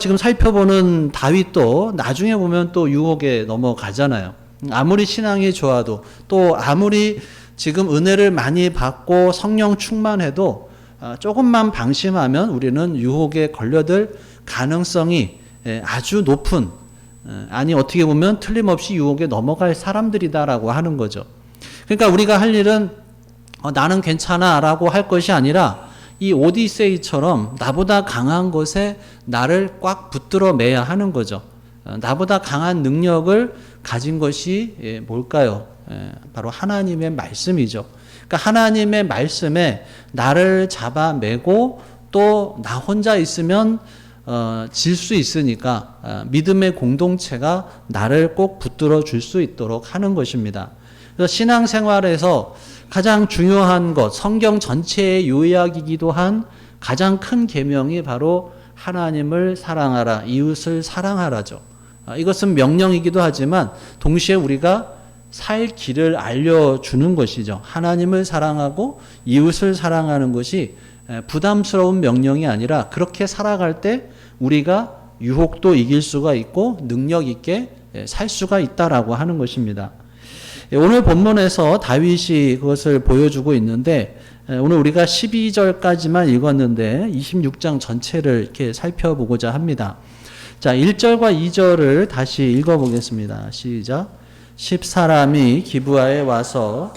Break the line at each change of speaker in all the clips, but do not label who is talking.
지금 살펴보는 다윗도 나중에 보면 또 유혹에 넘어가잖아요. 아무리 신앙이 좋아도 또 아무리 지금 은혜를 많이 받고 성령 충만해도 조금만 방심하면 우리는 유혹에 걸려들 가능성이 아주 높은, 아니 어떻게 보면 틀림없이 유혹에 넘어갈 사람들이다라고 하는 거죠. 그러니까 우리가 할 일은 나는 괜찮아 라고 할 것이 아니라 이 오디세이처럼 나보다 강한 것에 나를 꽉 붙들어 매야 하는 거죠. 나보다 강한 능력을 가진 것이 뭘까요? 바로 하나님의 말씀이죠. 그러니까 하나님의 말씀에 나를 잡아매고 또 나 혼자 있으면 질 수 있으니까 믿음의 공동체가 나를 꼭 붙들어 줄 수 있도록 하는 것입니다. 그래서 신앙생활에서 가장 중요한 것, 성경 전체의 요약이기도 한 가장 큰 계명이 바로 하나님을 사랑하라, 이웃을 사랑하라죠. 이것은 명령이기도 하지만 동시에 우리가 살 길을 알려주는 것이죠. 하나님을 사랑하고 이웃을 사랑하는 것이 부담스러운 명령이 아니라 그렇게 살아갈 때 우리가 유혹도 이길 수가 있고 능력 있게 살 수가 있다라고 하는 것입니다. 오늘 본문에서 다윗이 그것을 보여주고 있는데 오늘 우리가 12절까지만 읽었는데 26장 전체를 이렇게 살펴보고자 합니다. 자, 1절과 2절을 다시 읽어보겠습니다. 시작. 10사람이 기브아에 와서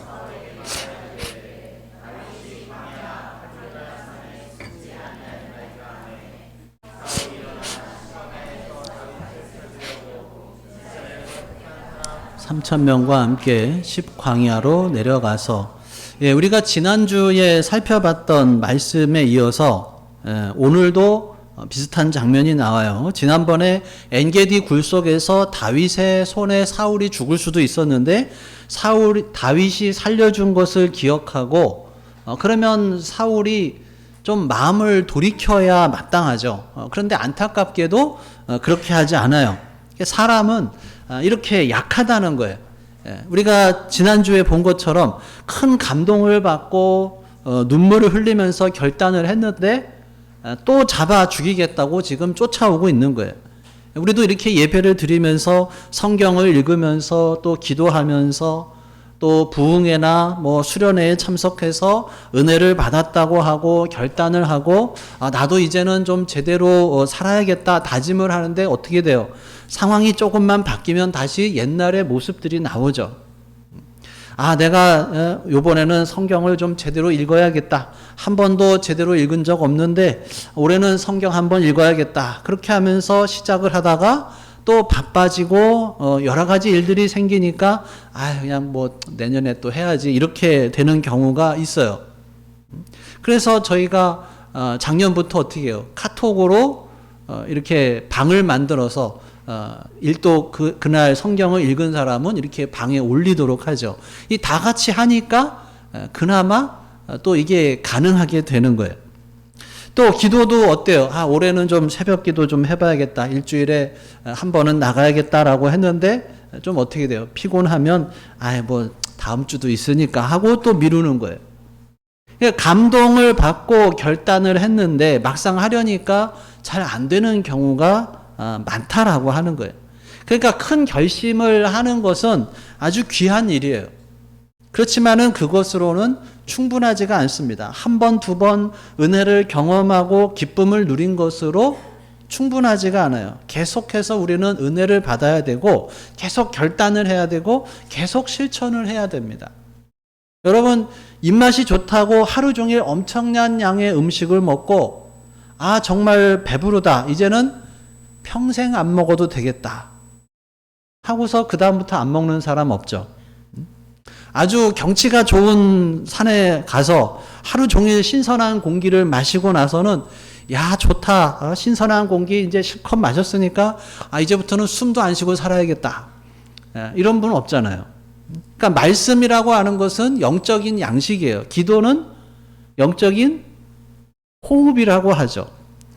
삼천명과 함께 10광야로 내려가서 우리가 지난주에 살펴봤던 말씀에 이어서 오늘도 비슷한 장면이 나와요. 지난번에 엔게디 굴 속에서 다윗의 손에 사울이 죽을 수도 있었는데 다윗이 살려준 것을 기억하고 그러면 사울이 좀 마음을 돌이켜야 마땅하죠. 그런데 안타깝게도 그렇게 하지 않아요. 사람은 이렇게 약하다는 거예요. 우리가 지난주에 본 것처럼 큰 감동을 받고 눈물을 흘리면서 결단을 했는데 또 잡아 죽이겠다고 지금 쫓아오고 있는 거예요. 우리도 이렇게 예배를 드리면서 성경을 읽으면서 또 기도하면서 또 부흥회나 수련회에 참석해서 은혜를 받았다고 하고 결단을 하고 나도 이제는 좀 제대로 살아야겠다 다짐을 하는데 어떻게 돼요? 상황이 조금만 바뀌면 다시 옛날의 모습들이 나오죠. 내가 요번에는 성경을 좀 제대로 읽어야겠다. 한 번도 제대로 읽은 적 없는데 올해는 성경 한번 읽어야겠다. 그렇게 하면서 시작을 하다가 또 바빠지고 여러 가지 일들이 생기니까 그냥 내년에 또 해야지 이렇게 되는 경우가 있어요. 그래서 저희가 작년부터 어떻게 해요? 카톡으로 이렇게 방을 만들어서 일도 그날 성경을 읽은 사람은 이렇게 방에 올리도록 하죠. 이 다 같이 하니까 그나마 또 이게 가능하게 되는 거예요. 또 기도도 어때요? 올해는 좀 새벽 기도 좀 해봐야겠다. 일주일에 한 번은 나가야겠다라고 했는데 좀 어떻게 돼요? 피곤하면 다음 주도 있으니까 하고 또 미루는 거예요. 그러니까 감동을 받고 결단을 했는데 막상 하려니까 잘 안 되는 경우가 많다라고 하는 거예요. 그러니까 큰 결심을 하는 것은 아주 귀한 일이에요. 그렇지만은 그것으로는 충분하지가 않습니다. 한 번, 두 번 은혜를 경험하고 기쁨을 누린 것으로 충분하지가 않아요. 계속해서 우리는 은혜를 받아야 되고 계속 결단을 해야 되고 계속 실천을 해야 됩니다. 여러분, 입맛이 좋다고 하루 종일 엄청난 양의 음식을 먹고 정말 배부르다. 이제는 평생 안 먹어도 되겠다. 하고서 그 다음부터 안 먹는 사람 없죠. 아주 경치가 좋은 산에 가서 하루 종일 신선한 공기를 마시고 나서는 좋다. 신선한 공기 이제 실컷 마셨으니까 이제부터는 숨도 안 쉬고 살아야겠다. 이런 분 없잖아요. 그러니까 말씀이라고 하는 것은 영적인 양식이에요. 기도는 영적인 호흡이라고 하죠.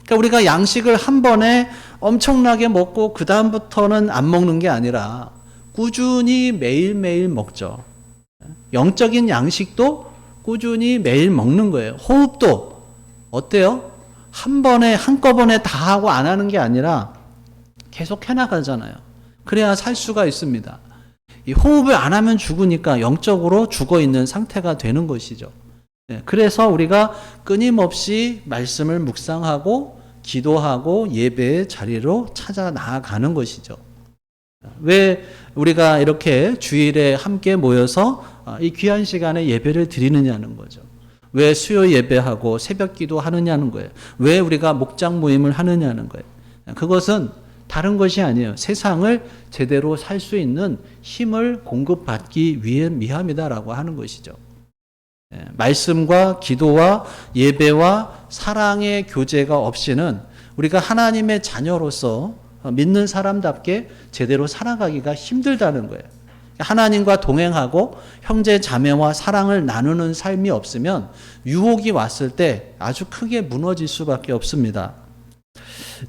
그러니까 우리가 양식을 한 번에 엄청나게 먹고 그 다음부터는 안 먹는 게 아니라 꾸준히 매일매일 먹죠. 영적인 양식도 꾸준히 매일 먹는 거예요. 호흡도 어때요? 한 번에 한꺼번에 다 하고 안 하는 게 아니라 계속 해나가잖아요. 그래야 살 수가 있습니다. 이 호흡을 안 하면 죽으니까 영적으로 죽어 있는 상태가 되는 것이죠. 그래서 우리가 끊임없이 말씀을 묵상하고 기도하고 예배의 자리로 찾아 나아가는 것이죠. 왜 우리가 이렇게 주일에 함께 모여서 이 귀한 시간에 예배를 드리느냐는 거죠. 왜 수요 예배하고 새벽 기도 하느냐는 거예요. 왜 우리가 목장 모임을 하느냐는 거예요. 그것은 다른 것이 아니에요. 세상을 제대로 살 수 있는 힘을 공급받기 위함이다라고 하는 것이죠. 말씀과 기도와 예배와 사랑의 교제가 없이는 우리가 하나님의 자녀로서 믿는 사람답게 제대로 살아가기가 힘들다는 거예요. 하나님과 동행하고 형제 자매와 사랑을 나누는 삶이 없으면 유혹이 왔을 때 아주 크게 무너질 수밖에 없습니다.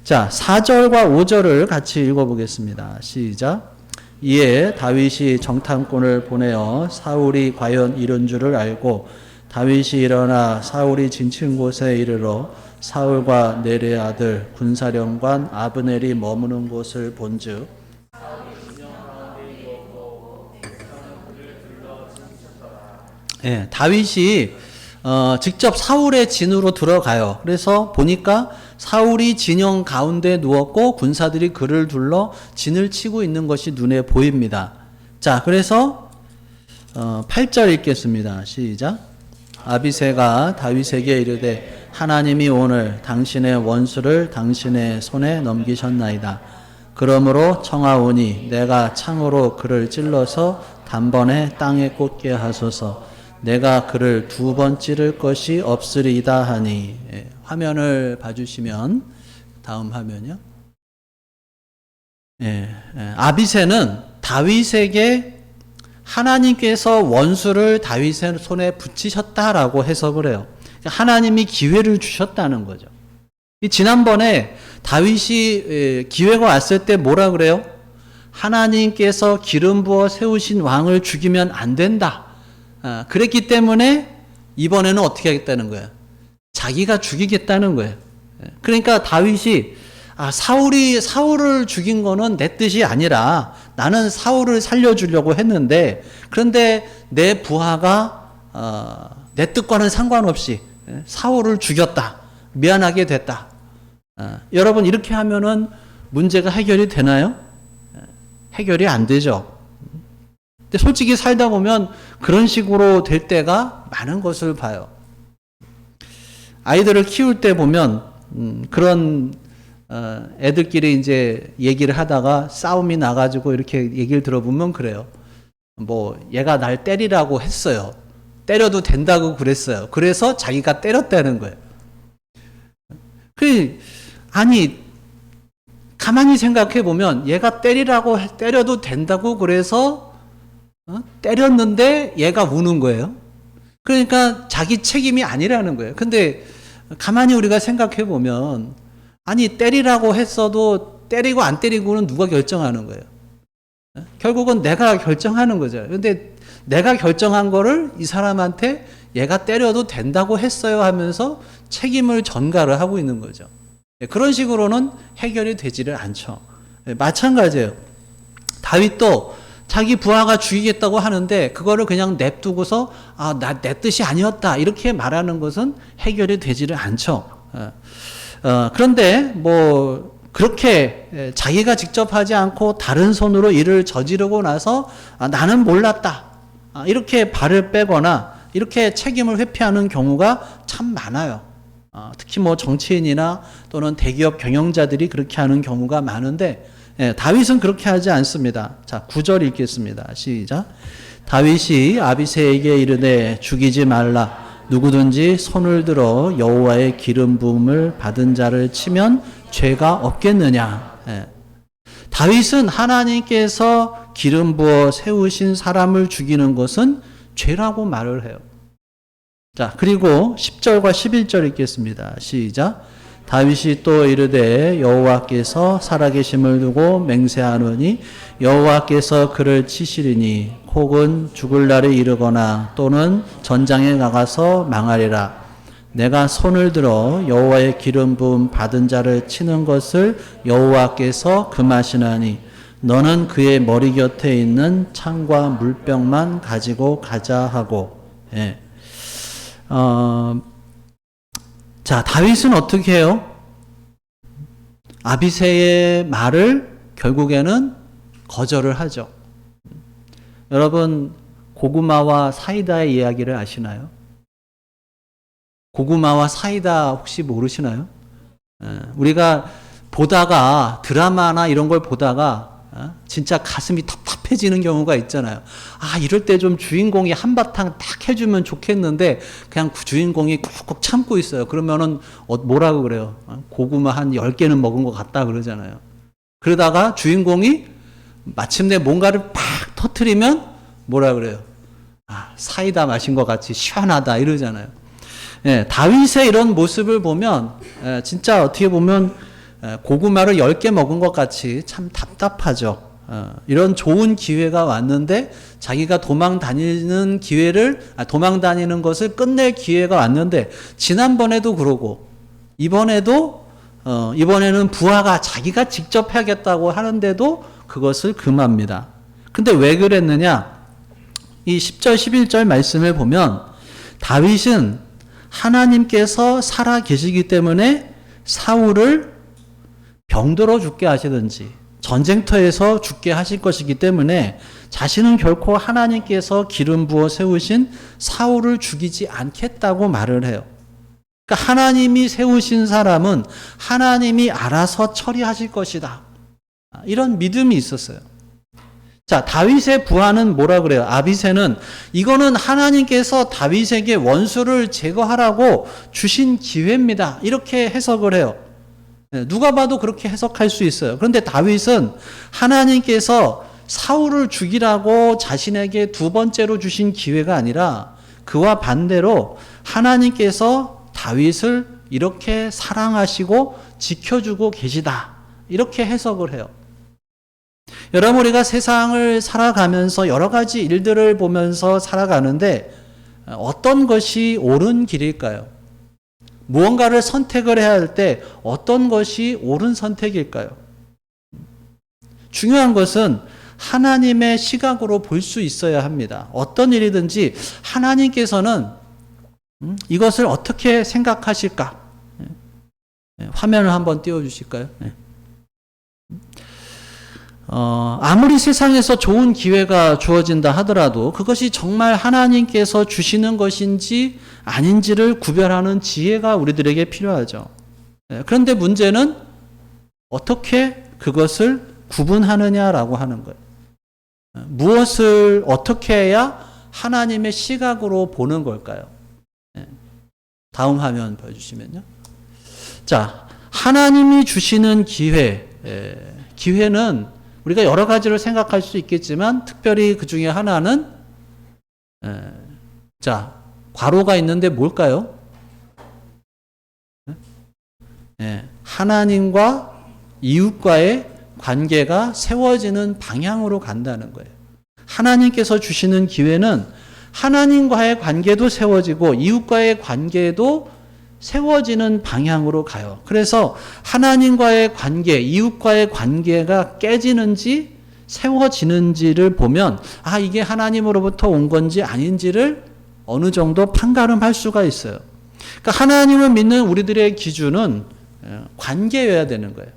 자, 4절과 5절을 같이 읽어보겠습니다. 시작. 이에 다윗이 정탐꾼을 보내어 사울이 과연 이런 줄을 알고 다윗이 일어나 사울이 진친 곳에 이르러 사울과 네레 아들 군사령관 아브넬이 머무는 곳을 본즉 다윗이 직접 사울의 진으로 들어가요. 그래서 보니까 사울이 진영 가운데 누웠고 군사들이 그를 둘러 진을 치고 있는 것이 눈에 보입니다. 자, 그래서 8절 읽겠습니다. 시작. 아비새가 다윗에게 이르되 하나님이 오늘 당신의 원수를 당신의 손에 넘기셨나이다. 그러므로 청하오니 내가 창으로 그를 찔러서 단번에 땅에 꽂게 하소서. 내가 그를 2번 찌를 것이 없으리이다 하니. 화면을 봐주시면 다음 화면이요. 아비새는 다윗에게 하나님께서 원수를 다윗의 손에 붙이셨다라고 해석을 해요. 하나님이 기회를 주셨다는 거죠. 지난번에 다윗이 기회가 왔을 때 뭐라 그래요? 하나님께서 기름 부어 세우신 왕을 죽이면 안 된다. 그랬기 때문에 이번에는 어떻게 하겠다는 거예요? 자기가 죽이겠다는 거예요. 그러니까 다윗이 사울을 죽인 거는 내 뜻이 아니라 나는 사울을 살려주려고 했는데 그런데 내 부하가 내 뜻과는 상관없이 사울을 죽였다. 미안하게 됐다. 여러분 이렇게 하면은 문제가 해결이 되나요? 해결이 안 되죠. 근데 솔직히 살다 보면 그런 식으로 될 때가 많은 것을 봐요. 아이들을 키울 때 보면 그런 애들끼리 이제 얘기를 하다가 싸움이 나가지고 이렇게 얘기를 들어보면 그래요. 뭐 얘가 날 때리라고 했어요. 때려도 된다고 그랬어요. 그래서 자기가 때렸다는 거예요. 아니 가만히 생각해 보면 얘가 때려도 된다고 그래서 때렸는데 얘가 우는 거예요. 그러니까 자기 책임이 아니라는 거예요. 근데 가만히 우리가 생각해 보면 아니 때리라고 했어도 때리고 안 때리고는 누가 결정하는 거예요. 결국은 내가 결정하는 거죠. 근데 내가 결정한 거를 이 사람한테 얘가 때려도 된다고 했어요 하면서 책임을 전가를 하고 있는 거죠. 그런 식으로는 해결이 되지를 않죠. 마찬가지예요. 다윗도 자기 부하가 죽이겠다고 하는데 그거를 그냥 냅두고서 내 뜻이 아니었다 이렇게 말하는 것은 해결이 되지를 않죠. 그런데 뭐 그렇게 자기가 직접 하지 않고 다른 손으로 일을 저지르고 나서 나는 몰랐다 이렇게 발을 빼거나 이렇게 책임을 회피하는 경우가 참 많아요. 특히 뭐 정치인이나 또는 대기업 경영자들이 그렇게 하는 경우가 많은데 다윗은 그렇게 하지 않습니다. 자, 9절 읽겠습니다. 시작. 다윗이 아비새에게 이르되 죽이지 말라. 누구든지 손을 들어 여호와의 기름 부음을 받은 자를 치면 죄가 없겠느냐. 다윗은 하나님께서 기름 부어 세우신 사람을 죽이는 것은 죄라고 말을 해요. 자, 그리고 10절과 11절 읽겠습니다. 시작. 다윗이 또 이르되 여호와께서 살아계심을 두고 맹세하노니 여호와께서 그를 치시리니 혹은 죽을 날이 이르거나 또는 전장에 나가서 망하리라. 내가 손을 들어 여호와의 기름 부음 받은 자를 치는 것을 여호와께서 금하시나니 너는 그의 머리 곁에 있는 창과 물병만 가지고 가자 하고. 예. 자, 다윗은 어떻게 해요? 아비새의 말을 결국에는 거절을 하죠. 여러분, 고구마와 사이다의 이야기를 아시나요? 고구마와 사이다 혹시 모르시나요? 우리가 보다가 드라마나 이런 걸 보다가 진짜 가슴이 답답해지는 경우가 있잖아요. 아, 이럴 때 좀 주인공이 한바탕 딱 해주면 좋겠는데 그냥 주인공이 꾹꾹 참고 있어요. 그러면은 뭐라고 그래요? 고구마 한 10개는 먹은 것 같다 그러잖아요. 그러다가 주인공이 마침내 뭔가를 팍 터트리면 뭐라 그래요? 아, 사이다 마신 것 같이 시원하다 이러잖아요. 예, 다윗의 이런 모습을 보면 진짜 어떻게 보면 고구마를 10개 먹은 것 같이 참 답답하죠. 이런 좋은 기회가 왔는데 자기가 도망 다니는 것을 끝낼 기회가 왔는데 지난번에도 그러고 이번에는 부하가 자기가 직접 하겠다고 하는데도 그것을 금합니다. 근데 왜 그랬느냐? 이 10절 11절 말씀을 보면 다윗은 하나님께서 살아 계시기 때문에 사울을 병들어 죽게 하시든지 전쟁터에서 죽게 하실 것이기 때문에 자신은 결코 하나님께서 기름 부어 세우신 사울을 죽이지 않겠다고 말을 해요. 그러니까 하나님이 세우신 사람은 하나님이 알아서 처리하실 것이다. 이런 믿음이 있었어요. 자, 다윗의 부하는 뭐라 그래요? 아비새는 이거는 하나님께서 다윗에게 원수를 제거하라고 주신 기회입니다. 이렇게 해석을 해요. 누가 봐도 그렇게 해석할 수 있어요. 그런데 다윗은 하나님께서 사울을 죽이라고 자신에게 두 번째로 주신 기회가 아니라 그와 반대로 하나님께서 다윗을 이렇게 사랑하시고 지켜주고 계시다. 이렇게 해석을 해요. 여러분, 우리가 세상을 살아가면서 여러 가지 일들을 보면서 살아가는데 어떤 것이 옳은 길일까요? 무언가를 선택을 해야 할 때 어떤 것이 옳은 선택일까요? 중요한 것은 하나님의 시각으로 볼 수 있어야 합니다. 어떤 일이든지 하나님께서는 이것을 어떻게 생각하실까? 화면을 한번 띄워주실까요? 아무리 세상에서 좋은 기회가 주어진다 하더라도 그것이 정말 하나님께서 주시는 것인지 아닌지를 구별하는 지혜가 우리들에게 필요하죠. 그런데 문제는 어떻게 그것을 구분하느냐라고 하는 거예요. 무엇을 어떻게 해야 하나님의 시각으로 보는 걸까요? 다음 화면 보여주시면요. 자, 하나님이 주시는 기회는 우리가 여러 가지를 생각할 수 있겠지만 특별히 그 중에 하나는 자, 괄호가 있는데 뭘까요? 하나님과 이웃과의 관계가 세워지는 방향으로 간다는 거예요. 하나님께서 주시는 기회는 하나님과의 관계도 세워지고 이웃과의 관계도 세워지는 방향으로 가요. 그래서 하나님과의 관계, 이웃과의 관계가 깨지는지 세워지는지를 보면 이게 하나님으로부터 온 건지 아닌지를 어느 정도 판가름할 수가 있어요. 그러니까 하나님을 믿는 우리들의 기준은 관계여야 되는 거예요.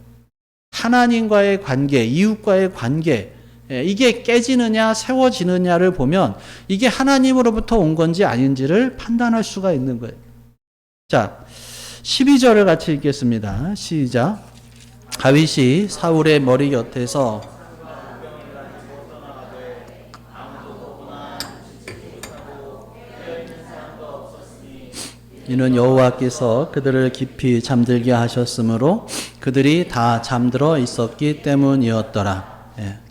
하나님과의 관계, 이웃과의 관계, 이게 깨지느냐 세워지느냐를 보면 이게 하나님으로부터 온 건지 아닌지를 판단할 수가 있는 거예요. 자, 12절을 같이 읽겠습니다. 시작. 다윗이 사울의 머리 곁에서 이는 여호와께서 그들을 깊이 잠들게 하셨으므로 그들이 다 잠들어 있었기 때문이었더라.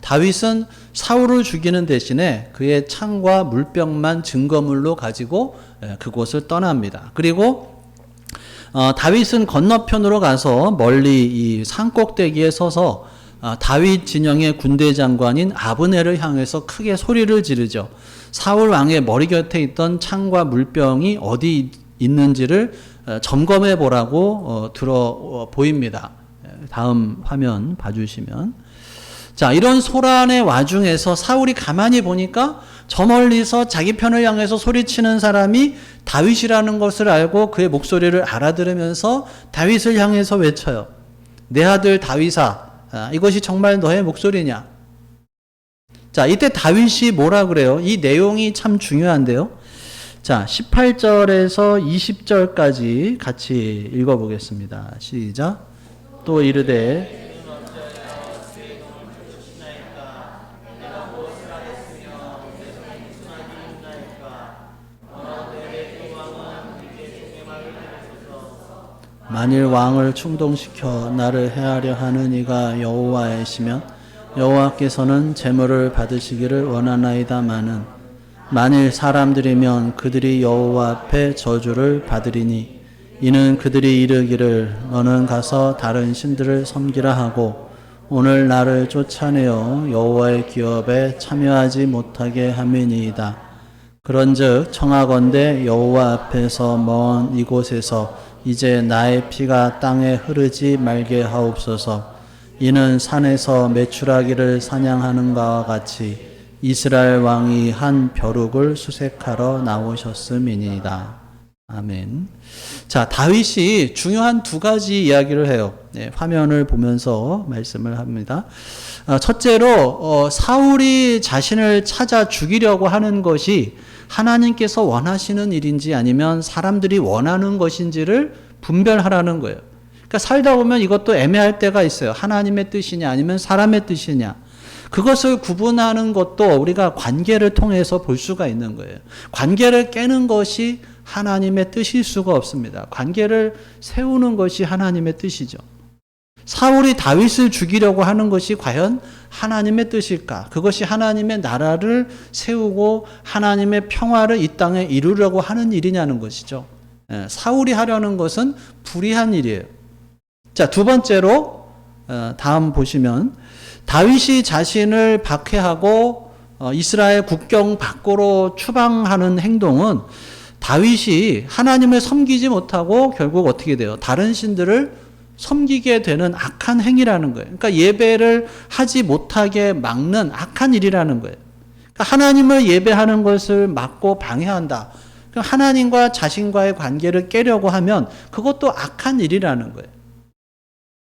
다윗은 사울을 죽이는 대신에 그의 창과 물병만 증거물로 가지고 그곳을 떠납니다. 그리고 다윗은 건너편으로 가서 멀리 이 산꼭대기에 서서 다윗 진영의 군대 장관인 아브넬을 향해서 크게 소리를 지르죠. 사울 왕의 머리 곁에 있던 창과 물병이 어디 있는지를 점검해 보라고 보입니다. 다음 화면 봐주시면. 자, 이런 소란의 와중에서 사울이 가만히 보니까 저 멀리서 자기 편을 향해서 소리치는 사람이 다윗이라는 것을 알고 그의 목소리를 알아들으면서 다윗을 향해서 외쳐요. 내 아들 다윗아, 이것이 정말 너의 목소리냐? 자, 이때 다윗이 뭐라 그래요? 이 내용이 참 중요한데요. 자, 18절에서 20절까지 같이 읽어보겠습니다. 시작. 또 이르되 만일 왕을 충동시켜 나를 해하려 하는 이가 여호와이시면 여호와께서는 제물을 받으시기를 원하나이다마는 만일 사람들이면 그들이 여호와 앞에 저주를 받으리니 이는 그들이 이르기를 너는 가서 다른 신들을 섬기라 하고 오늘 나를 쫓아내어 여호와의 기업에 참여하지 못하게 함이니이다. 그런즉 청하건대 여호와 앞에서 먼 이곳에서 이제 나의 피가 땅에 흐르지 말게 하옵소서. 이는 산에서 메추라기를 사냥하는 것과 같이 이스라엘 왕이 한 벼룩을 수색하러 나오셨음이니이다. 아멘. 자, 다윗이 중요한 두 가지 이야기를 해요. 화면을 보면서 말씀을 합니다. 첫째로 사울이 자신을 찾아 죽이려고 하는 것이 하나님께서 원하시는 일인지 아니면 사람들이 원하는 것인지를 분별하라는 거예요. 그러니까 살다 보면 이것도 애매할 때가 있어요. 하나님의 뜻이냐 아니면 사람의 뜻이냐. 그것을 구분하는 것도 우리가 관계를 통해서 볼 수가 있는 거예요. 관계를 깨는 것이 하나님의 뜻일 수가 없습니다. 관계를 세우는 것이 하나님의 뜻이죠. 사울이 다윗을 죽이려고 하는 것이 과연 하나님의 뜻일까? 그것이 하나님의 나라를 세우고 하나님의 평화를 이 땅에 이루려고 하는 일이냐는 것이죠. 사울이 하려는 것은 불의한 일이에요. 자, 두 번째로 다음 보시면 다윗이 자신을 박해하고 이스라엘 국경 밖으로 추방하는 행동은 다윗이 하나님을 섬기지 못하고 결국 어떻게 돼요? 다른 신들을 섬기게 되는 악한 행위라는 거예요. 그러니까 예배를 하지 못하게 막는 악한 일이라는 거예요. 그러니까 하나님을 예배하는 것을 막고 방해한다. 하나님과 자신과의 관계를 깨려고 하면 그것도 악한 일이라는 거예요.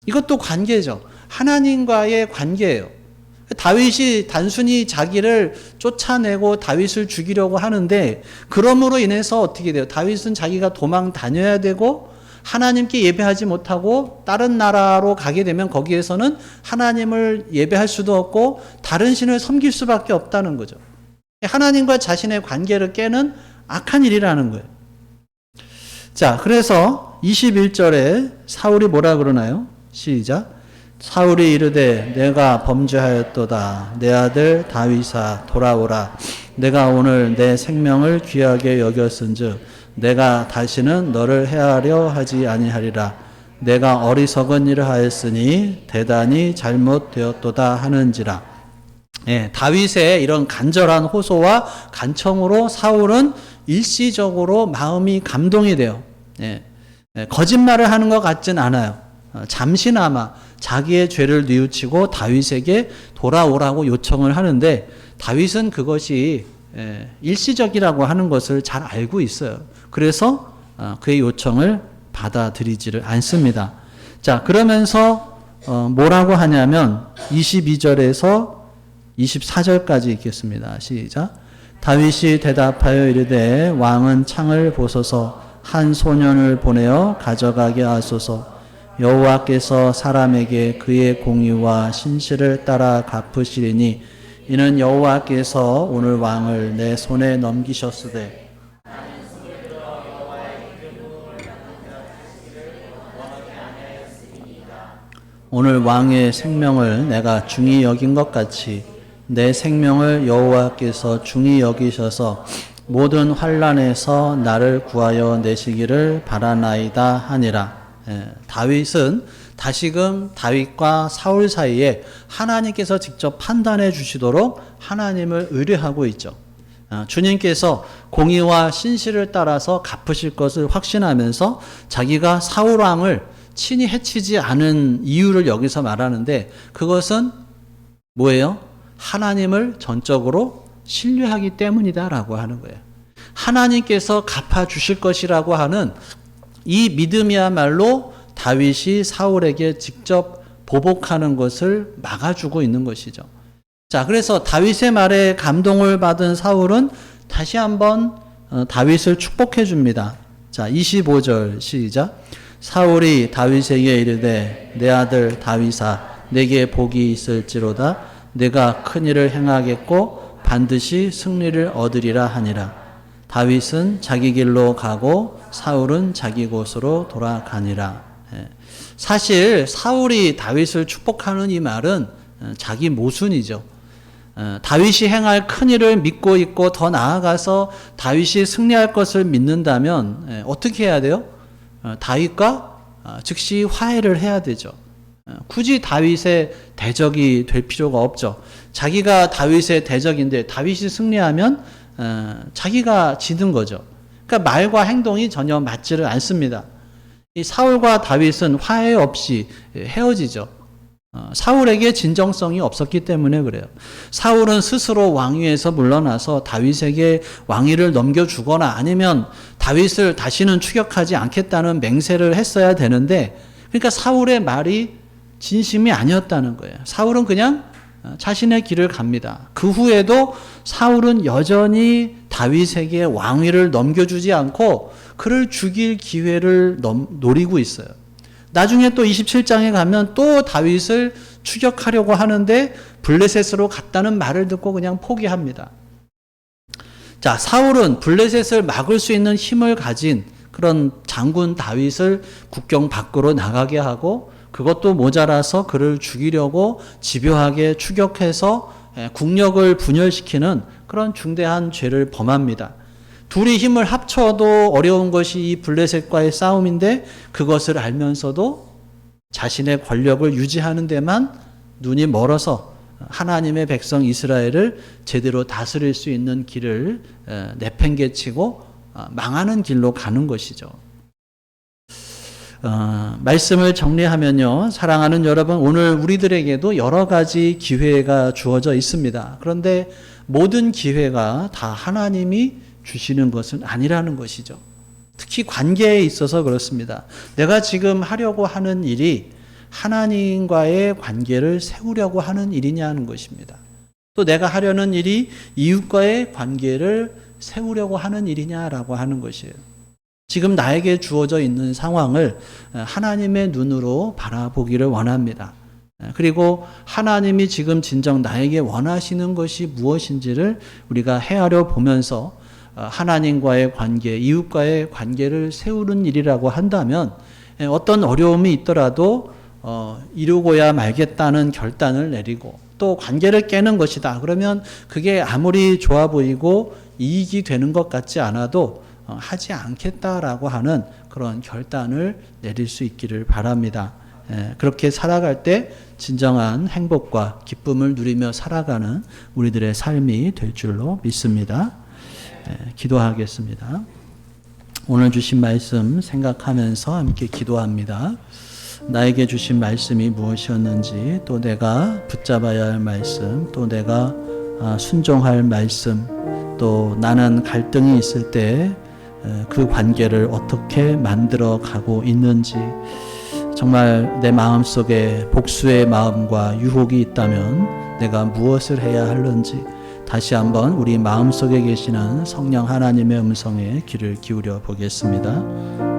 이것도 관계죠. 하나님과의 관계예요. 다윗이 단순히 자기를 쫓아내고 다윗을 죽이려고 하는데 그러므로 인해서 어떻게 돼요? 다윗은 자기가 도망 다녀야 되고 하나님께 예배하지 못하고 다른 나라로 가게 되면 거기에서는 하나님을 예배할 수도 없고 다른 신을 섬길 수밖에 없다는 거죠. 하나님과 자신의 관계를 깨는 악한 일이라는 거예요. 자, 그래서 21절에 사울이 뭐라 그러나요? 시작. 사울이 이르되 내가 범죄하였도다. 내 아들 다윗아 돌아오라. 내가 오늘 내 생명을 귀하게 여겼은즉 내가 다시는 너를 해하려 하지 아니하리라. 내가 어리석은 일을 하였으니 대단히 잘못되었도다 하는지라. 다윗의 이런 간절한 호소와 간청으로 사울은 일시적으로 마음이 감동이 돼요. 거짓말을 하는 것 같진 않아요. 잠시나마 자기의 죄를 뉘우치고 다윗에게 돌아오라고 요청을 하는데 다윗은 그것이 일시적이라고 하는 것을 잘 알고 있어요. 그래서 그의 요청을 받아들이지를 않습니다. 자, 그러면서 뭐라고 하냐면 22절에서 24절까지 읽겠습니다. 시작. 다윗이 대답하여 이르되 왕은 창을 보소서 한 소년을 보내어 가져가게 하소서. 여호와께서 사람에게 그의 공의와 신실을 따라 갚으시리니 이는 여호와께서 오늘 왕을 내 손에 넘기셨으되 오늘 왕의 생명을 내가 중히 여긴 것 같이 내 생명을 여호와께서 중히 여기셔서 모든 환난에서 나를 구하여 내시기를 바라나이다 하니라. 다윗은 다시금 다윗과 사울 사이에 하나님께서 직접 판단해 주시도록 하나님을 의뢰하고 있죠. 주님께서 공의와 신실을 따라서 갚으실 것을 확신하면서 자기가 사울 왕을 친히 해치지 않은 이유를 여기서 말하는데, 그것은 뭐예요? 하나님을 전적으로 신뢰하기 때문이다라고 하는 거예요. 하나님께서 갚아주실 것이라고 하는 이 믿음이야말로 다윗이 사울에게 직접 보복하는 것을 막아주고 있는 것이죠. 자, 그래서 다윗의 말에 감동을 받은 사울은 다시 한번 다윗을 축복해 줍니다. 자, 25절 시작. 사울이 다윗에게 이르되 내 아들 다윗아 내게 복이 있을지로다. 내가 큰 일을 행하겠고 반드시 승리를 얻으리라 하니라. 다윗은 자기 길로 가고 사울은 자기 곳으로 돌아가니라. 사실 사울이 다윗을 축복하는 이 말은 자기 모순이죠. 다윗이 행할 큰 일을 믿고 있고 더 나아가서 다윗이 승리할 것을 믿는다면 어떻게 해야 돼요? 다윗과 즉시 화해를 해야 되죠. 굳이 다윗의 대적이 될 필요가 없죠. 자기가 다윗의 대적인데 다윗이 승리하면 자기가 지는 거죠. 그러니까 말과 행동이 전혀 맞지를 않습니다. 이 사울과 다윗은 화해 없이 헤어지죠. 사울에게 진정성이 없었기 때문에 그래요. 사울은 스스로 왕위에서 물러나서 다윗에게 왕위를 넘겨주거나 아니면 다윗을 다시는 추격하지 않겠다는 맹세를 했어야 되는데, 그러니까 사울의 말이 진심이 아니었다는 거예요. 사울은 그냥 자신의 길을 갑니다. 그 후에도 사울은 여전히 다윗에게 왕위를 넘겨주지 않고 그를 죽일 기회를 노리고 있어요. 나중에 또 27장에 가면 또 다윗을 추격하려고 하는데 블레셋으로 갔다는 말을 듣고 그냥 포기합니다. 자, 사울은 블레셋을 막을 수 있는 힘을 가진 그런 장군 다윗을 국경 밖으로 나가게 하고, 그것도 모자라서 그를 죽이려고 집요하게 추격해서 국력을 분열시키는 그런 중대한 죄를 범합니다. 둘이 힘을 합쳐도 어려운 것이 이 블레셋과의 싸움인데, 그것을 알면서도 자신의 권력을 유지하는 데만 눈이 멀어서 하나님의 백성 이스라엘을 제대로 다스릴 수 있는 길을 내팽개치고 망하는 길로 가는 것이죠. 말씀을 정리하면요, 사랑하는 여러분, 오늘 우리들에게도 여러 가지 기회가 주어져 있습니다. 그런데 모든 기회가 다 하나님이 주시는 것은 아니라는 것이죠. 특히 관계에 있어서 그렇습니다. 내가 지금 하려고 하는 일이 하나님과의 관계를 세우려고 하는 일이냐는 것입니다. 또 내가 하려는 일이 이웃과의 관계를 세우려고 하는 일이냐라고 하는 것이에요. 지금 나에게 주어져 있는 상황을 하나님의 눈으로 바라보기를 원합니다. 그리고 하나님이 지금 진정 나에게 원하시는 것이 무엇인지를 우리가 헤아려 보면서 하나님과의 관계, 이웃과의 관계를 세우는 일이라고 한다면 어떤 어려움이 있더라도 이루고야 말겠다는 결단을 내리고, 또 관계를 깨는 것이다 그러면 그게 아무리 좋아 보이고 이익이 되는 것 같지 않아도 하지 않겠다라고 하는 그런 결단을 내릴 수 있기를 바랍니다. 그렇게 살아갈 때 진정한 행복과 기쁨을 누리며 살아가는 우리들의 삶이 될 줄로 믿습니다. 기도하겠습니다. 오늘 주신 말씀 생각하면서 함께 기도합니다. 나에게 주신 말씀이 무엇이었는지, 또 내가 붙잡아야 할 말씀, 또 내가 순종할 말씀, 또 나는 갈등이 있을 때 그 관계를 어떻게 만들어 가고 있는지, 정말 내 마음속에 복수의 마음과 유혹이 있다면 내가 무엇을 해야 하는지 다시 한번 우리 마음속에 계시는 성령 하나님의 음성에 귀를 기울여 보겠습니다.